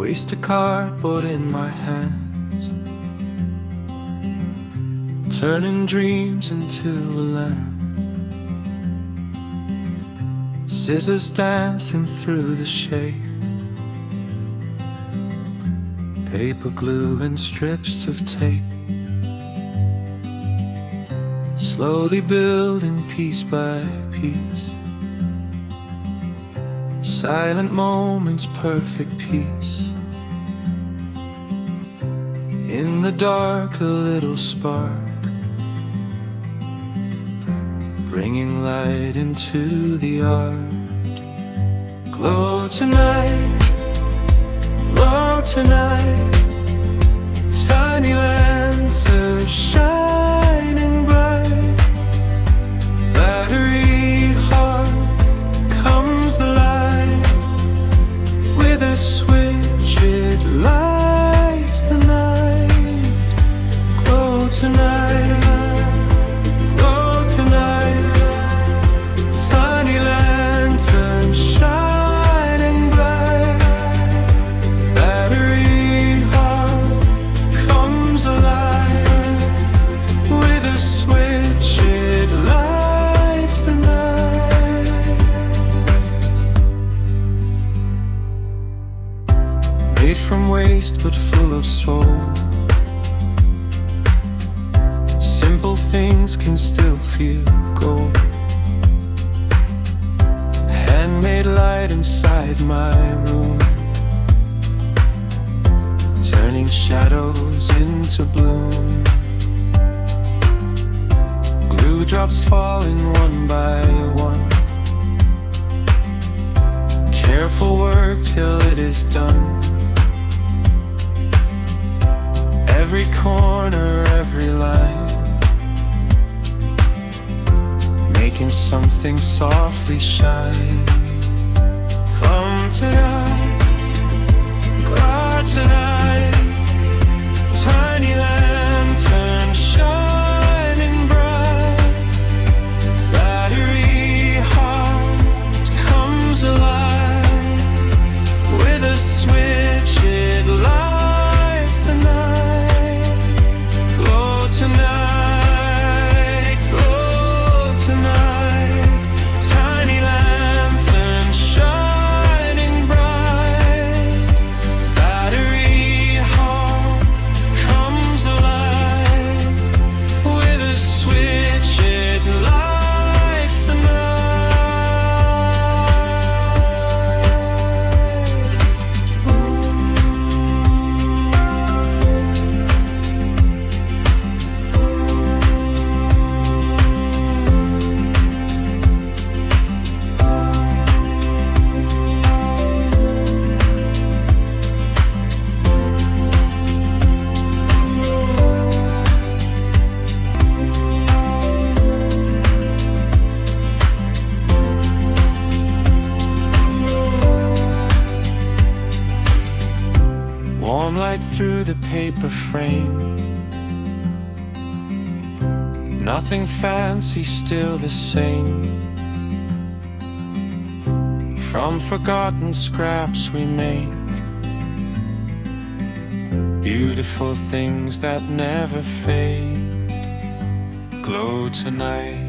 waste of cardboard in my hands, turning dreams into a lamp. Scissors dancing through the shape, paper glue and strips of tape, slowly building piece by piece. Silent moments, perfect peace. In the dark, a little spark, bringing light into the art. Glow tonight, glow tonight. Tiny lanterns shining bright. Battery heart comes alive. With a switch it lights the night. Glow tonight, glow tonight. Tiny lantern shining bright. Battery heart comes alive. With a switch it lights the night. Made from waste but full of soul. Simple things can still feel gold. Handmade light inside my room, turning shadows into bloom. Glue drops falling one by one. Careful work till it is done. Every corner, every line, making something softly shine. Come tonight, come tonight. Tiny lantern shining bright. Battery heart comes alive. With a switch it lights the night. Glow tonight, glow tonight. Tiny lantern shining bright. Battery heart comes alive. With a switch it lights the night. Warm light through the paper frame. Nothing fancy, still the same. From forgotten scraps we make beautiful things that never fade. Glow tonight.